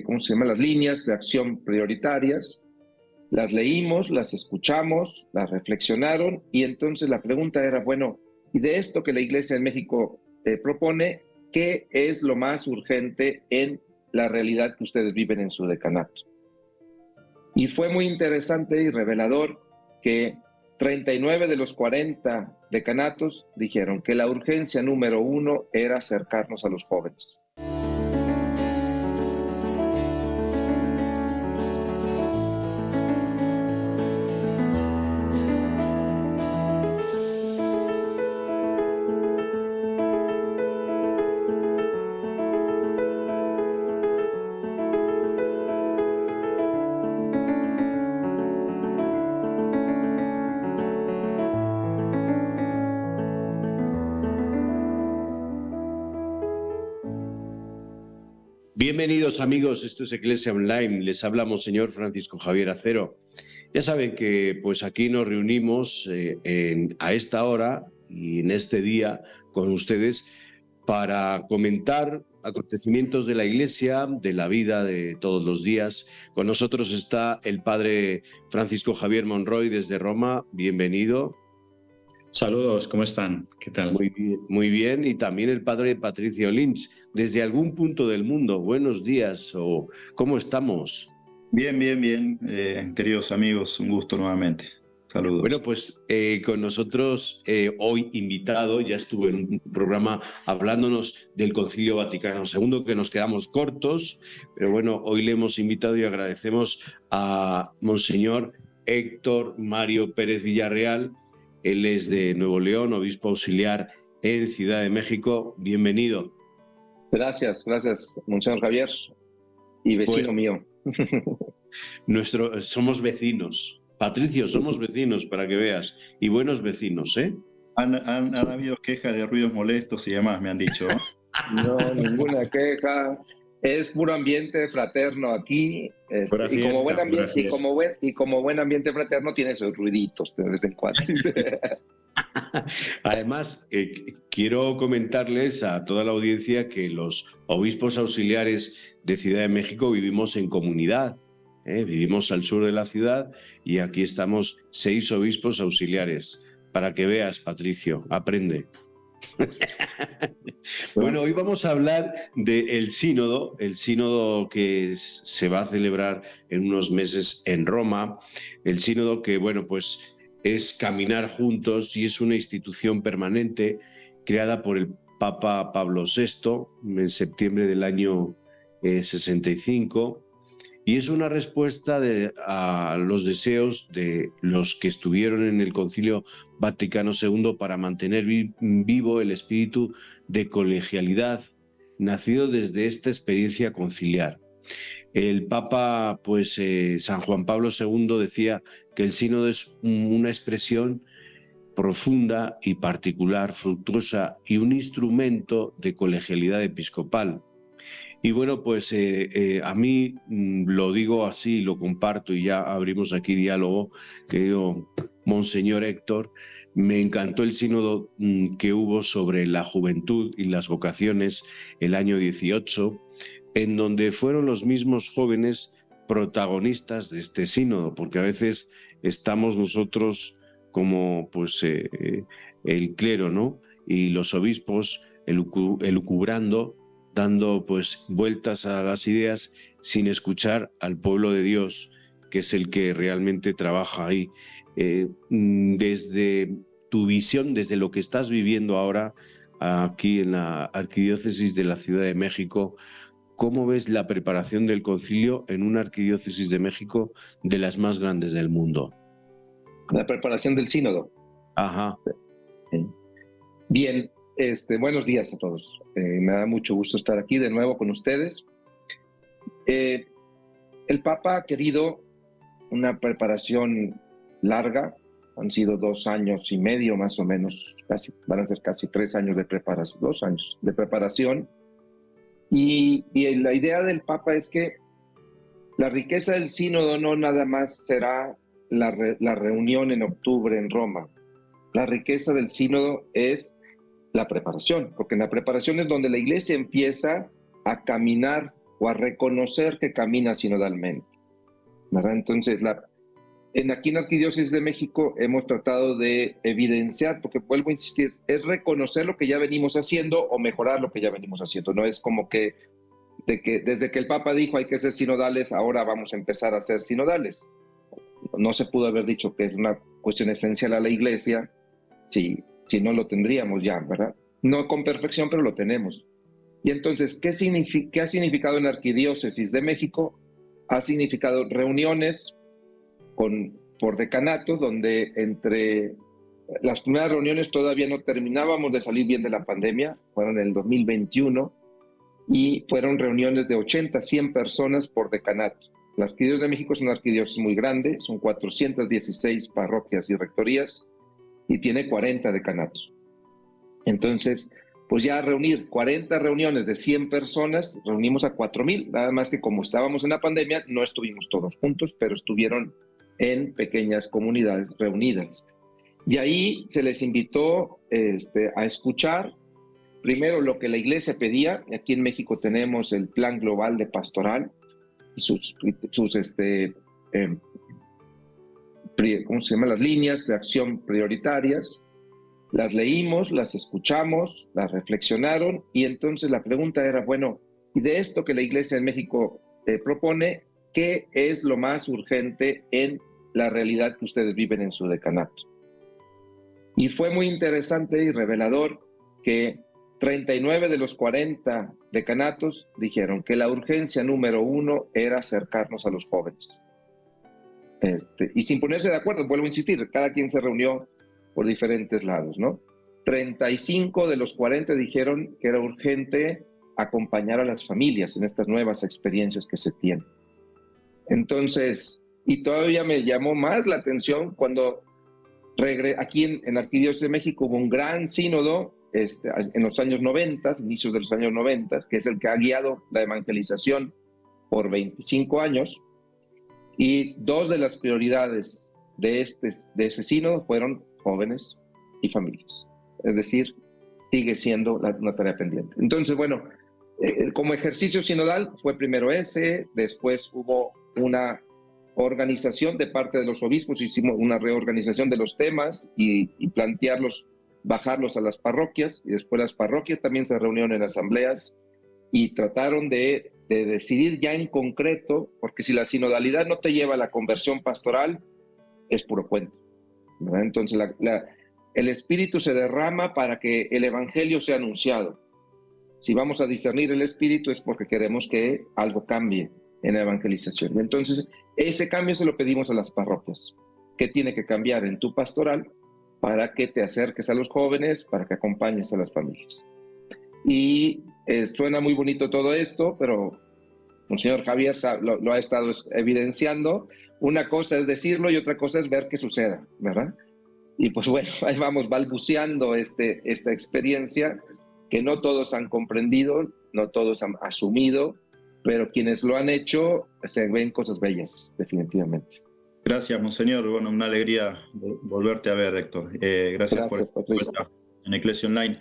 ¿cómo se llama? Las líneas de acción prioritarias. Las leímos, las escuchamos, las reflexionaron y entonces la pregunta era, bueno, y de esto que la Iglesia en México propone, ¿qué es lo más urgente en la realidad que ustedes viven en su decanato? Y fue muy interesante y revelador que 39 de los 40 decanatos dijeron que la urgencia número 1 era acercarnos a los jóvenes. Bienvenidos amigos, esto es Iglesia Online, les habla Monseñor Francisco Javier Acero. Ya saben que pues aquí nos reunimos a esta hora y en este día con ustedes para comentar acontecimientos de la Iglesia, de la vida de todos los días. Con nosotros está el Padre Francisco Javier Monroy desde Roma, bienvenido. Saludos, ¿cómo están? ¿Qué tal? Muy bien. Y también el Padre Patricio Lynch, desde algún punto del mundo. Buenos días, o ¿cómo estamos? Bien, queridos amigos, un gusto nuevamente. Saludos. Bueno, pues con nosotros hoy invitado, ya estuve en un programa hablándonos del Concilio Vaticano II, que nos quedamos cortos, pero bueno, hoy le hemos invitado y agradecemos a Monseñor Héctor Mario Pérez Villarreal. Él es de Nuevo León, obispo auxiliar en Ciudad de México. Bienvenido. Gracias, Monseñor Javier, y vecino pues, mío. Somos vecinos. Patricio, somos vecinos, para que veas. Y buenos vecinos, ¿eh? Han habido quejas de ruidos molestos y demás, me han dicho. No, ninguna queja. Es puro ambiente fraterno aquí. Y como buen ambiente, y como buen ambiente fraterno tiene sus ruiditos de vez en cuando. Además, quiero comentarles a toda la audiencia que los obispos auxiliares de Ciudad de México vivimos en comunidad. Vivimos al sur de la ciudad y aquí estamos 6 obispos auxiliares. Para que veas, Patricio, aprende. Bueno, hoy vamos a hablar del sínodo, el sínodo que se va a celebrar en unos meses en Roma, el sínodo que, bueno, pues es caminar juntos y es una institución permanente creada por el Papa Pablo VI en septiembre del año 65 y es una respuesta a los deseos de los que estuvieron en el Concilio Vaticano II para mantener vivo el espíritu de colegialidad nacido desde esta experiencia conciliar. El Papa, San Juan Pablo II decía que el sínodo es una expresión profunda y particular, fructuosa y un instrumento de colegialidad episcopal. Y bueno, pues a mí lo digo así, lo comparto y ya abrimos aquí diálogo, querido Monseñor Héctor. Me encantó el sínodo que hubo sobre la juventud y las vocaciones el año 18, en donde fueron los mismos jóvenes protagonistas de este sínodo, porque a veces estamos nosotros como el clero, ¿no? Y los obispos elucubrando, dando pues vueltas a las ideas sin escuchar al pueblo de Dios, que es el que realmente trabaja ahí. Desde tu visión, desde lo que estás viviendo ahora aquí en la Arquidiócesis de la Ciudad de México, ¿cómo ves la preparación del concilio en una Arquidiócesis de México de las más grandes del mundo? La preparación del sínodo. Ajá. Bien. Buenos días a todos. Me da mucho gusto estar aquí de nuevo con ustedes. El Papa ha querido una preparación larga. Han sido 2 años y medio más o menos, van a ser casi 3 años de preparación, 2 años de preparación. Y la idea del Papa es que la riqueza del sínodo no nada más será la reunión en octubre en Roma. La riqueza del sínodo es la preparación, porque en la preparación es donde la Iglesia empieza a caminar o a reconocer que camina sinodalmente, ¿verdad? Entonces, aquí en Arquidiócesis de México hemos tratado de evidenciar, porque vuelvo a insistir, es reconocer lo que ya venimos haciendo o mejorar lo que ya venimos haciendo. No es como que desde que el Papa dijo hay que ser sinodales, ahora vamos a empezar a ser sinodales. No se pudo haber dicho que es una cuestión esencial a la Iglesia, si no lo tendríamos ya, ¿verdad? No con perfección, pero lo tenemos. Y entonces, ¿qué ha significado en la Arquidiócesis de México? Ha significado reuniones por decanato, donde entre las primeras reuniones todavía no terminábamos de salir bien de la pandemia, fueron en el 2021, y fueron reuniones de 80, 100 personas por decanato. La Arquidiócesis de México es una arquidiócesis muy grande, son 416 parroquias y rectorías, y tiene 40 decanatos. Entonces, pues ya reunir 40 reuniones de 100 personas, reunimos a 4,000, nada más que como estábamos en la pandemia, no estuvimos todos juntos, pero estuvieron en pequeñas comunidades reunidas. Y ahí se les invitó a escuchar primero lo que la Iglesia pedía. Aquí en México tenemos el Plan Global de Pastoral y ¿cómo se llama? Las líneas de acción prioritarias. Las leímos, las escuchamos, las reflexionaron, y entonces la pregunta era, bueno, y de esto que la Iglesia en México propone, ¿qué es lo más urgente en la realidad que ustedes viven en su decanato? Y fue muy interesante y revelador que 39 de los 40 decanatos dijeron que la urgencia número 1 era acercarnos a los jóvenes. Y sin ponerse de acuerdo, vuelvo a insistir, cada quien se reunió por diferentes lados, ¿no? 35 de los 40 dijeron que era urgente acompañar a las familias en estas nuevas experiencias que se tienen. Entonces, y todavía me llamó más la atención cuando aquí en Arquidiócesis de México hubo un gran sínodo en los años 90, inicios de los años 90, que es el que ha guiado la evangelización por 25 años, y dos de las prioridades de ese sínodo fueron jóvenes y familias. Es decir, sigue siendo una tarea pendiente. Entonces, bueno, como ejercicio sinodal fue primero ese, después hubo una organización de parte de los obispos, hicimos una reorganización de los temas y plantearlos, bajarlos a las parroquias, y después las parroquias también se reunieron en asambleas y trataron de decidir ya en concreto, porque si la sinodalidad no te lleva a la conversión pastoral, es puro cuento, ¿verdad? Entonces el Espíritu se derrama para que el Evangelio sea anunciado. Si vamos a discernir el Espíritu es porque queremos que algo cambie en la evangelización. Y entonces ese cambio se lo pedimos a las parroquias. ¿Qué tiene que cambiar en tu pastoral para que te acerques a los jóvenes, para que acompañes a las familias? Y suena muy bonito todo esto, pero Monseñor Javier lo ha estado evidenciando. Una cosa es decirlo y otra cosa es ver que suceda, ¿verdad? Y pues bueno, ahí vamos balbuceando esta experiencia que no todos han comprendido, no todos han asumido, pero quienes lo han hecho se ven cosas bellas, definitivamente. Gracias, Monseñor. Bueno, una alegría volverte a ver, Héctor. Gracias por esta vuelta en Eclesia Online.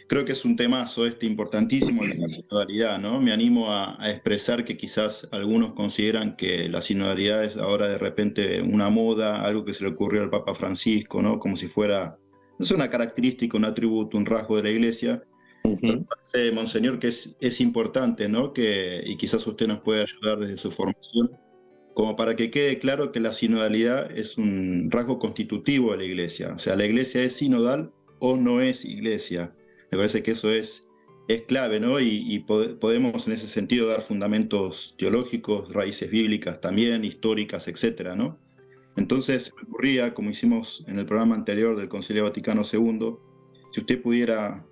Creo que es un temazo importantísimo, la sinodalidad, ¿no? Me animo a expresar que quizás algunos consideran que la sinodalidad es ahora de repente una moda, algo que se le ocurrió al Papa Francisco, ¿no? Como si fuera, no sé, una característica, un atributo, un rasgo de la Iglesia. Pero parece, Monseñor, que es importante, ¿no? Y quizás usted nos puede ayudar desde su formación, como para que quede claro que la sinodalidad es un rasgo constitutivo de la Iglesia. O sea, la Iglesia es sinodal o no es Iglesia. Me parece que eso es clave, ¿no? Y podemos en ese sentido dar fundamentos teológicos, raíces bíblicas también, históricas, etcétera, ¿no? Entonces me ocurría, como hicimos en el programa anterior del Concilio Vaticano II, si usted pudiera,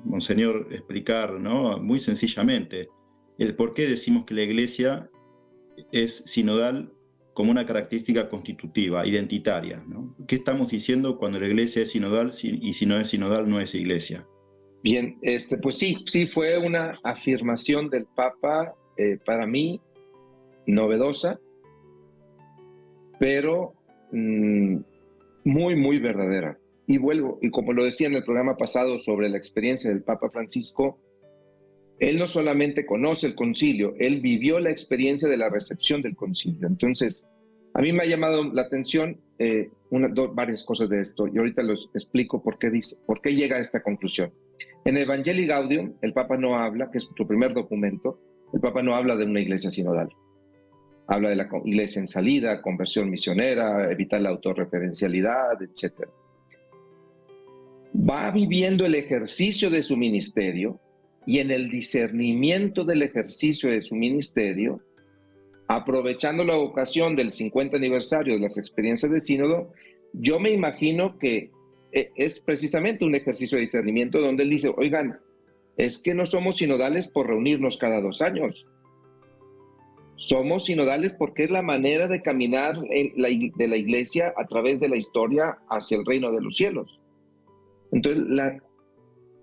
Monseñor, explicar, ¿no? Muy sencillamente el por qué decimos que la Iglesia es sinodal como una característica constitutiva, identitaria, ¿no? ¿Qué estamos diciendo cuando la Iglesia es sinodal y si no es sinodal no es Iglesia? Bien, pues sí fue una afirmación del Papa para mí novedosa, pero muy, muy verdadera. Y como lo decía en el programa pasado sobre la experiencia del Papa Francisco, Él no solamente conoce el concilio, él vivió la experiencia de la recepción del concilio. Entonces, a mí me ha llamado la atención varias cosas de esto, y ahorita les explico por qué llega a esta conclusión. En Evangelii Gaudium, el Papa no habla, que es su primer documento, el Papa no habla de una iglesia sinodal. Habla de la iglesia en salida, conversión misionera, evitar la autorreferencialidad, etc. Va viviendo el ejercicio de su ministerio, y en el discernimiento del ejercicio de su ministerio, aprovechando la ocasión del 50 aniversario de las experiencias de sínodo, yo me imagino que es precisamente un ejercicio de discernimiento donde él dice, oigan, es que no somos sinodales por reunirnos cada 2 años. Somos sinodales porque es la manera de caminar de la iglesia a través de la historia hacia el reino de los cielos. Entonces,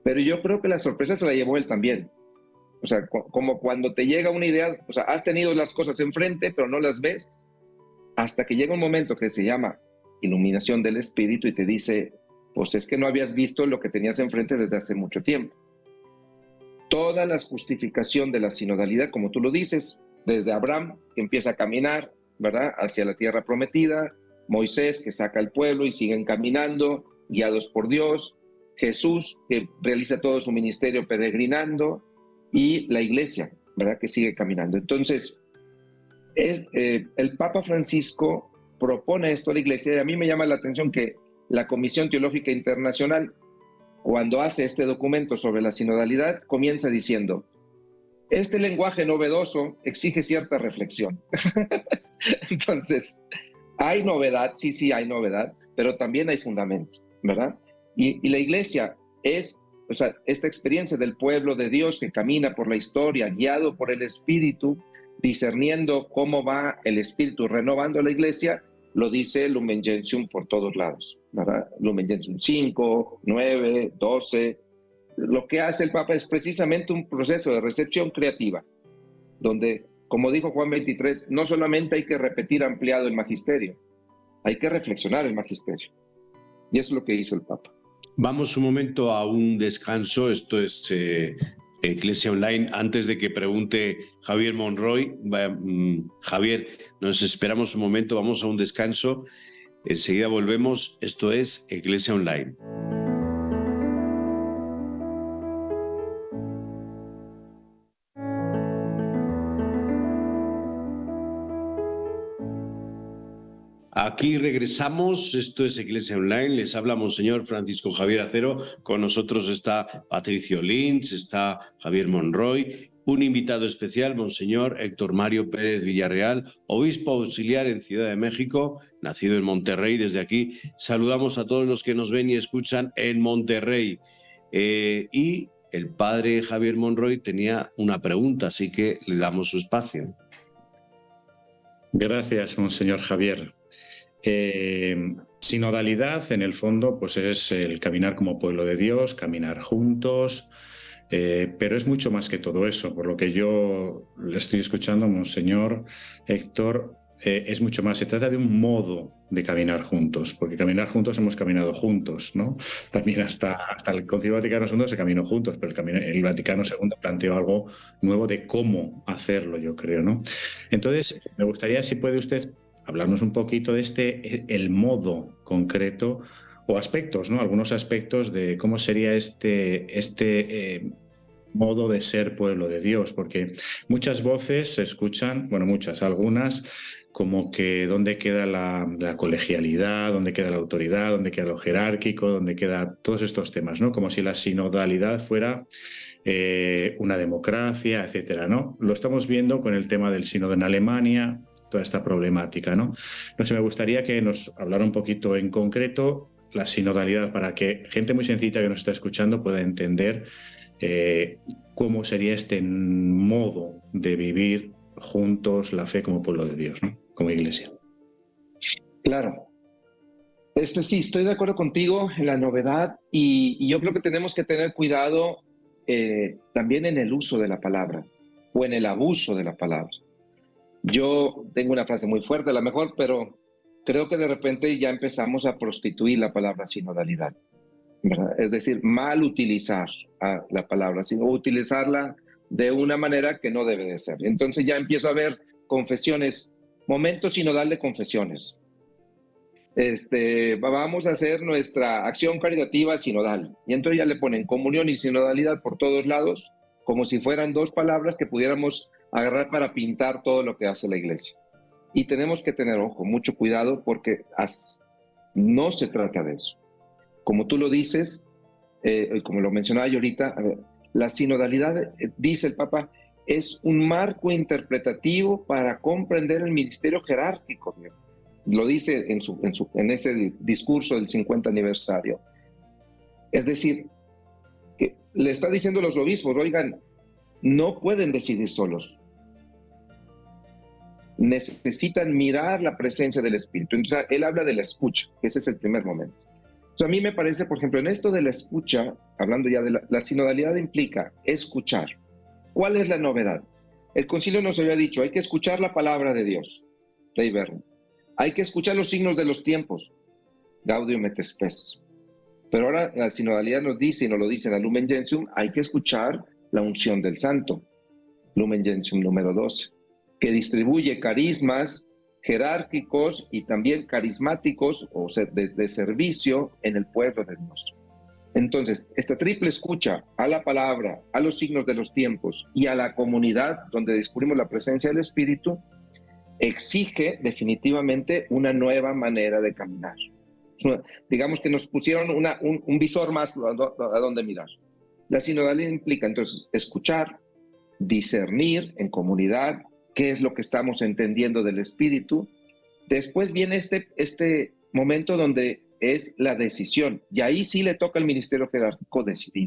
pero yo creo que la sorpresa se la llevó él también. O sea, como cuando te llega una idea, o sea, has tenido las cosas enfrente, pero no las ves, hasta que llega un momento que se llama iluminación del Espíritu y te dice, pues es que no habías visto lo que tenías enfrente desde hace mucho tiempo. Toda la justificación de la sinodalidad, como tú lo dices, desde Abraham, que empieza a caminar, ¿verdad?, hacia la tierra prometida, Moisés, que saca al pueblo y siguen caminando, guiados por Dios, Jesús, que realiza todo su ministerio peregrinando, y la iglesia, ¿verdad?, que sigue caminando. Entonces, el Papa Francisco propone esto a la iglesia, y a mí me llama la atención que la Comisión Teológica Internacional, cuando hace este documento sobre la sinodalidad, comienza diciendo, este lenguaje novedoso exige cierta reflexión. Entonces, hay novedad, sí hay novedad, pero también hay fundamento, ¿verdad? Y la iglesia es, o sea, esta experiencia del pueblo de Dios que camina por la historia, guiado por el Espíritu, discerniendo cómo va el Espíritu renovando la iglesia, lo dice Lumen Gentium por todos lados, ¿verdad? Lumen Gentium 5, 9, 12. Lo que hace el Papa es precisamente un proceso de recepción creativa, donde, como dijo Juan 23, no solamente hay que repetir ampliado el magisterio, hay que reflexionar el magisterio. Y eso es lo que hizo el Papa. Vamos un momento a un descanso. Esto es Iglesia Online. Antes de que pregunte Javier Monroy, Javier, nos esperamos un momento, vamos a un descanso. Enseguida volvemos. Esto es Iglesia Online. Aquí regresamos, esto es Iglesia Online, les habla Monseñor Francisco Javier Acero, con nosotros está Patricio Lynch, está Javier Monroy, un invitado especial, Monseñor Héctor Mario Pérez Villarreal, obispo auxiliar en Ciudad de México, nacido en Monterrey. Desde aquí saludamos a todos los que nos ven y escuchan en Monterrey. Y el padre Javier Monroy tenía una pregunta, así que le damos su espacio. Gracias, Monseñor Javier. Sinodalidad, en el fondo, pues es el caminar como pueblo de Dios, caminar juntos, pero es mucho más que todo eso. Por lo que yo le estoy escuchando, Monseñor Héctor, es mucho más. Se trata de un modo de caminar juntos, porque caminar juntos hemos caminado juntos, ¿no? También hasta el Concilio Vaticano II se caminó juntos, pero el Vaticano II planteó algo nuevo de cómo hacerlo, yo creo, ¿no? Entonces, me gustaría, si puede usted hablarnos un poquito de el modo concreto o aspectos, ¿no? Algunos aspectos de cómo sería este modo de ser pueblo de Dios, porque muchas voces se escuchan, bueno, algunas, como que dónde queda la colegialidad, dónde queda la autoridad, dónde queda lo jerárquico, dónde queda todos estos temas, ¿no? Como si la sinodalidad fuera una democracia, etcétera, ¿no? Lo estamos viendo con el tema del sínodo en Alemania, toda esta problemática, ¿no? No sé, me gustaría que nos hablara un poquito en concreto la sinodalidad para que gente muy sencilla que nos está escuchando pueda entender cómo sería este modo de vivir juntos la fe como pueblo de Dios, ¿no? Como iglesia. Claro. Sí, estoy de acuerdo contigo en la novedad y yo creo que tenemos que tener cuidado también en el uso de la palabra o en el abuso de la palabra. Yo tengo una frase muy fuerte, a lo mejor, pero creo que de repente ya empezamos a prostituir la palabra sinodalidad, ¿verdad? Es decir, mal utilizar la palabra, sino utilizarla de una manera que no debe de ser. Entonces ya empiezo a ver confesiones, momento sinodal de confesiones. Vamos a hacer nuestra acción caritativa sinodal. Y entonces ya le ponen comunión y sinodalidad por todos lados, como si fueran dos palabras que pudiéramos agarrar para pintar todo lo que hace la iglesia. Y tenemos que tener, ojo, mucho cuidado, porque no se trata de eso. Como tú lo dices, como lo mencionaba yo ahorita, la sinodalidad, dice el Papa, es un marco interpretativo para comprender el ministerio jerárquico. Lo dice en ese discurso del 50 aniversario. Es decir, que le está diciendo a los obispos, oigan, no pueden decidir solos. Necesitan mirar la presencia del Espíritu. Entonces, él habla de la escucha, que ese es el primer momento. Entonces, a mí me parece, por ejemplo, en esto de la escucha, hablando ya de la sinodalidad implica escuchar. ¿Cuál es la novedad? El concilio nos había dicho, hay que escuchar la palabra de Dios, Dei Verbum. Hay que escuchar los signos de los tiempos, Gaudium et Spes. Pero ahora la sinodalidad nos dice, y nos lo dice en la Lumen Gentium, hay que escuchar la unción del santo, Lumen Gentium número 12, que distribuye carismas jerárquicos y también carismáticos o de servicio en el pueblo de Dios. Entonces, esta triple escucha a la palabra, a los signos de los tiempos y a la comunidad donde descubrimos la presencia del Espíritu, exige definitivamente una nueva manera de caminar. Digamos que nos pusieron un visor más a donde mirar. La sinodalidad implica entonces escuchar, discernir en comunidad qué es lo que estamos entendiendo del Espíritu. Después viene este momento donde es la decisión, y ahí sí le toca al ministerio jerárquico decidir,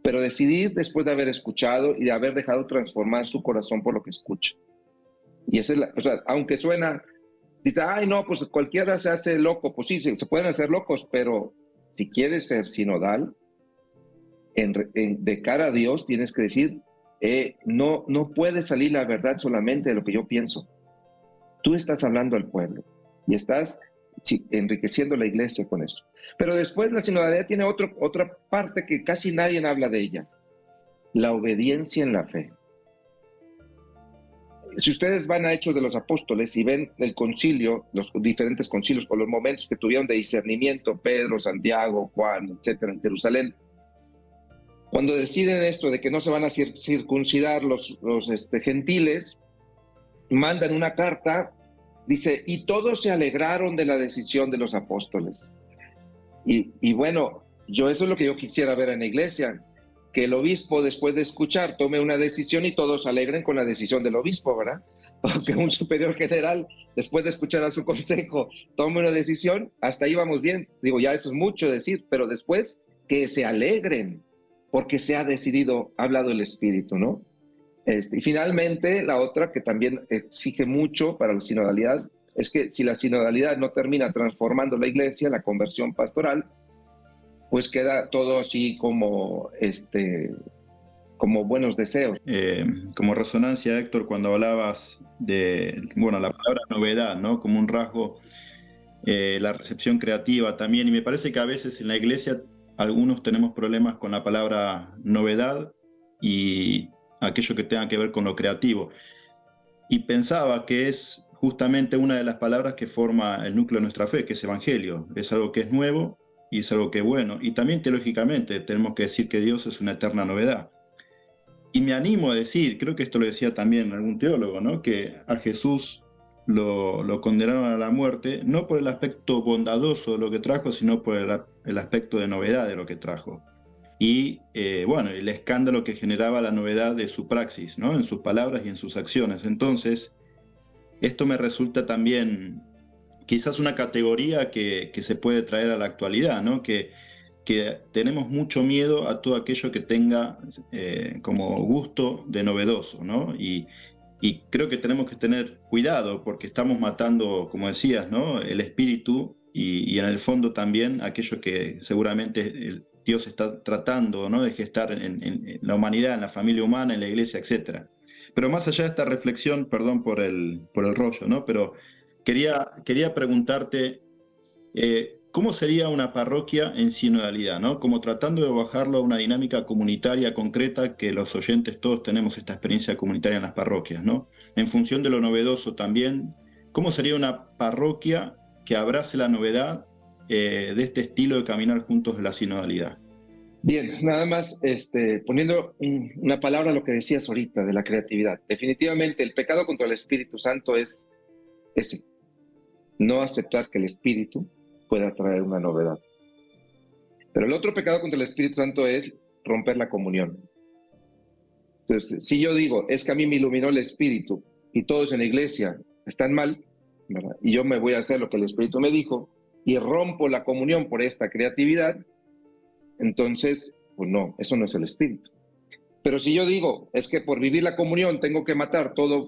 pero decidir después de haber escuchado y de haber dejado transformar su corazón por lo que escucha. Y esa es o sea, aunque suena, dice, ay no, pues cualquiera se hace loco, pues sí, se pueden hacer locos, pero si quieres ser sinodal, de cara a Dios tienes que decir, no puede salir la verdad solamente de lo que yo pienso. Tú estás hablando al pueblo y estás enriqueciendo la iglesia con eso. Pero después la sinodalidad tiene otra parte que casi nadie habla de ella, la obediencia en la fe. Si ustedes van a Hechos de los Apóstoles y ven el concilio, los diferentes concilios o los momentos que tuvieron de discernimiento, Pedro, Santiago, Juan, etcétera, en Jerusalén, cuando deciden esto de que no se van a circuncidar los gentiles, mandan una carta, dice, y todos se alegraron de la decisión de los apóstoles. Y bueno, eso es lo que yo quisiera ver en la iglesia, que el obispo después de escuchar tome una decisión y todos se alegren con la decisión del obispo, ¿verdad? O que un superior general, después de escuchar a su consejo, tome una decisión, hasta ahí vamos bien. Digo, ya eso es mucho decir, pero después que se alegren, porque se ha decidido, ha hablado el Espíritu, ¿no? Y finalmente, la otra que también exige mucho para la sinodalidad es que si la sinodalidad no termina transformando la iglesia, la conversión pastoral, pues queda todo así como buenos deseos. Como resonancia, Héctor, cuando hablabas de, la palabra novedad, ¿no? Como un rasgo, la recepción creativa también, y me parece que a veces en la iglesia algunos tenemos problemas con la palabra novedad y aquello que tenga que ver con lo creativo. Y pensaba que es justamente una de las palabras que forma el núcleo de nuestra fe, que es evangelio. Es algo que es nuevo y es algo que es bueno. Y también teológicamente tenemos que decir que Dios es una eterna novedad. Y me animo a decir, creo que esto lo decía también algún teólogo, ¿no? Que a Jesús lo condenaron a la muerte, no por el aspecto bondadoso de lo que trajo, sino por el aspecto de novedad de lo que trajo. Y el escándalo que generaba la novedad de su praxis, ¿no? En sus palabras y en sus acciones. Entonces, esto me resulta también quizás una categoría que se puede traer a la actualidad, ¿no? Que tenemos mucho miedo a todo aquello que tenga como gusto de novedoso, ¿no? Y creo que tenemos que tener cuidado porque estamos matando, como decías, ¿no? El espíritu y en el fondo también aquello que seguramente Dios está tratando, ¿no? De gestar en la humanidad, en la familia humana, en la iglesia, etc. Pero más allá de esta reflexión, perdón por el rollo, ¿no? Pero quería preguntarte, ¿cómo sería una parroquia en sinodalidad, ¿no? Como tratando de bajarlo a una dinámica comunitaria concreta, que los oyentes todos tenemos esta experiencia comunitaria en las parroquias, ¿no? En función de lo novedoso también, ¿cómo sería una parroquia que abrace la novedad de este estilo de caminar juntos en la sinodalidad? Bien, nada más poniendo una palabra a lo que decías ahorita de la creatividad. Definitivamente el pecado contra el Espíritu Santo es ese, no aceptar que el Espíritu pueda traer una novedad. Pero el otro pecado contra el Espíritu Santo es romper la comunión. Entonces, si yo digo, es que a mí me iluminó el Espíritu y todos en la iglesia están mal, ¿verdad? Y yo me voy a hacer lo que el Espíritu me dijo y rompo la comunión por esta creatividad, entonces, pues no, eso no es el Espíritu. Pero si yo digo, es que por vivir la comunión tengo que matar toda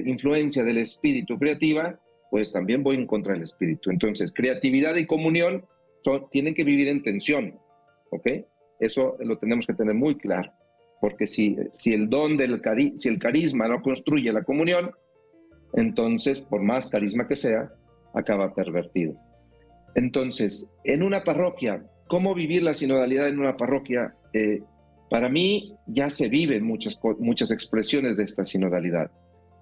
influencia del Espíritu creativa, pues también voy en contra del Espíritu. Entonces, creatividad y comunión tienen que vivir en tensión, ¿ok? Eso lo tenemos que tener muy claro, porque si el don si el carisma no construye la comunión, entonces, por más carisma que sea, acaba pervertido. Entonces, en una parroquia, ¿cómo vivir la sinodalidad en una parroquia? Para mí ya se viven muchas expresiones de esta sinodalidad.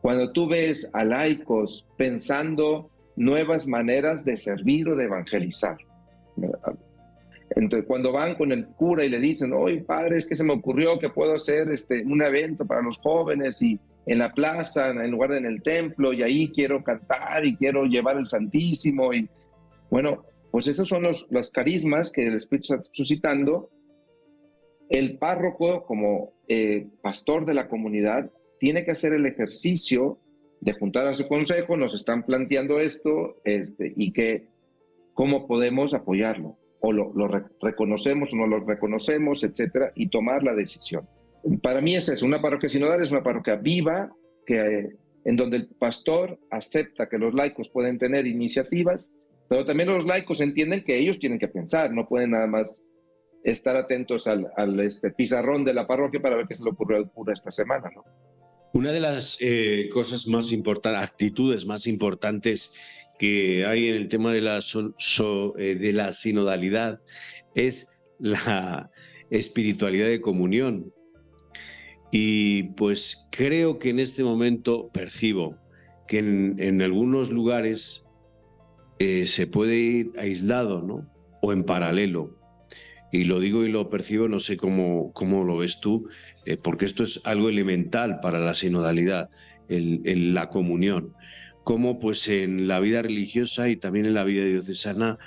Cuando tú ves a laicos pensando nuevas maneras de servir o de evangelizar, ¿verdad? Entonces, cuando van con el cura y le dicen, oye, padre, es que se me ocurrió que puedo hacer un evento para los jóvenes y en la plaza, en lugar de en el templo, y ahí quiero cantar y quiero llevar el Santísimo. Y bueno, pues esos son los carismas que el Espíritu está suscitando. El párroco, como pastor de la comunidad, tiene que hacer el ejercicio de juntar a su consejo, nos están planteando esto, y cómo podemos apoyarlo, o lo reconocemos o no lo reconocemos, etcétera, y tomar la decisión. Para mí esa es una parroquia sinodal, es una parroquia viva, en donde el pastor acepta que los laicos pueden tener iniciativas, pero también los laicos entienden que ellos tienen que pensar, no pueden nada más estar atentos al pizarrón de la parroquia para ver qué se le ocurrió al cura esta semana, ¿no? Una de las cosas más importantes, actitudes más importantes que hay en el tema de la sinodalidad es la espiritualidad de comunión. Y pues creo que en este momento percibo que en algunos lugares se puede ir aislado, ¿no? O en paralelo. Y lo digo y lo percibo, no sé cómo lo ves tú, porque esto es algo elemental para la sinodalidad, la comunión. Cómo pues en la vida religiosa y también en la vida diocesana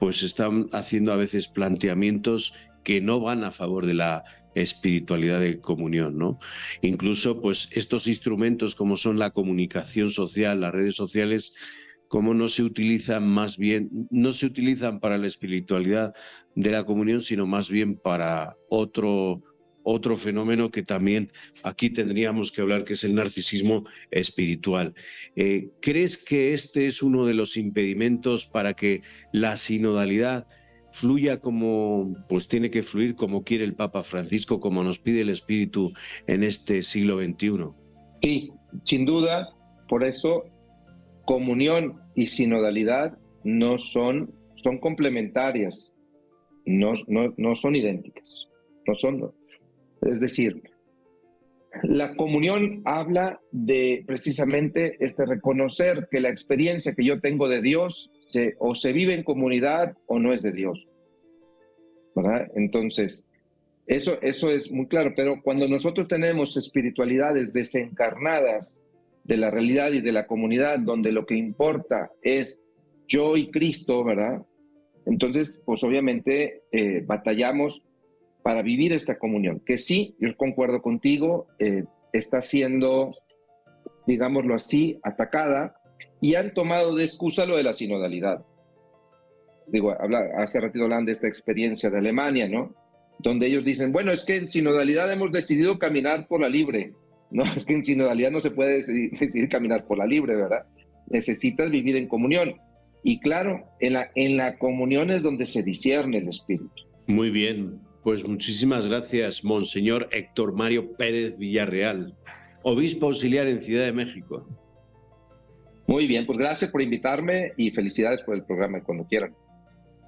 pues están haciendo a veces planteamientos que no van a favor de la espiritualidad de comunión, ¿no? Incluso pues estos instrumentos como son la comunicación social, las redes sociales, cómo no se utilizan para la espiritualidad de la comunión, sino más bien para otro fenómeno que también aquí tendríamos que hablar, que es el narcisismo espiritual. ¿Crees que este es uno de los impedimentos para que la sinodalidad fluya como pues tiene que fluir, como quiere el Papa Francisco, como nos pide el Espíritu en este siglo XXI? Sí, sin duda, por eso comunión y sinodalidad son complementarias, no son idénticas. Es decir, la comunión habla de precisamente reconocer que la experiencia que yo tengo de Dios o se vive en comunidad o no es de Dios, ¿verdad? Entonces, eso es muy claro, pero cuando nosotros tenemos espiritualidades desencarnadas de la realidad y de la comunidad, donde lo que importa es yo y Cristo, ¿verdad? Entonces, pues obviamente batallamos para vivir esta comunión, que sí, yo concuerdo contigo, está siendo, digámoslo así, atacada, y han tomado de excusa lo de la sinodalidad. Hace ratito hablan de esta experiencia de Alemania, ¿no? Donde ellos dicen, bueno, es que en sinodalidad hemos decidido caminar por la libre. No, es que en sinodalidad no se puede decidir caminar por la libre, ¿verdad? Necesitas vivir en comunión. Y claro, en la comunión es donde se discierne el Espíritu. Muy bien, pues muchísimas gracias, Monseñor Héctor Mario Pérez Villarreal, obispo auxiliar en Ciudad de México. Muy Muy bien, pues gracias por invitarme y felicidades por el programa cuando quieran.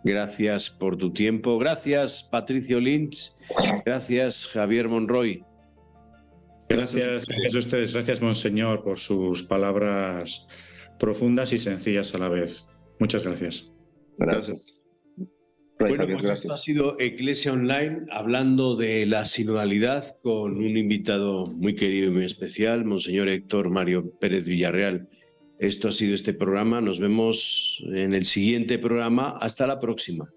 Gracias por tu tiempo. Gracias, Patricio Lynch. Gracias, Javier Monroy. Gracias a ustedes. Gracias, Monseñor, por sus palabras profundas y sencillas a la vez. Muchas gracias. Gracias. Bueno, Javier, pues gracias. esto ha sido Eclesia Online, hablando de la sinodalidad con un invitado muy querido y muy especial, Monseñor Héctor Mario Pérez Villarreal. Esto ha sido este programa. Nos vemos en el siguiente programa. Hasta la próxima.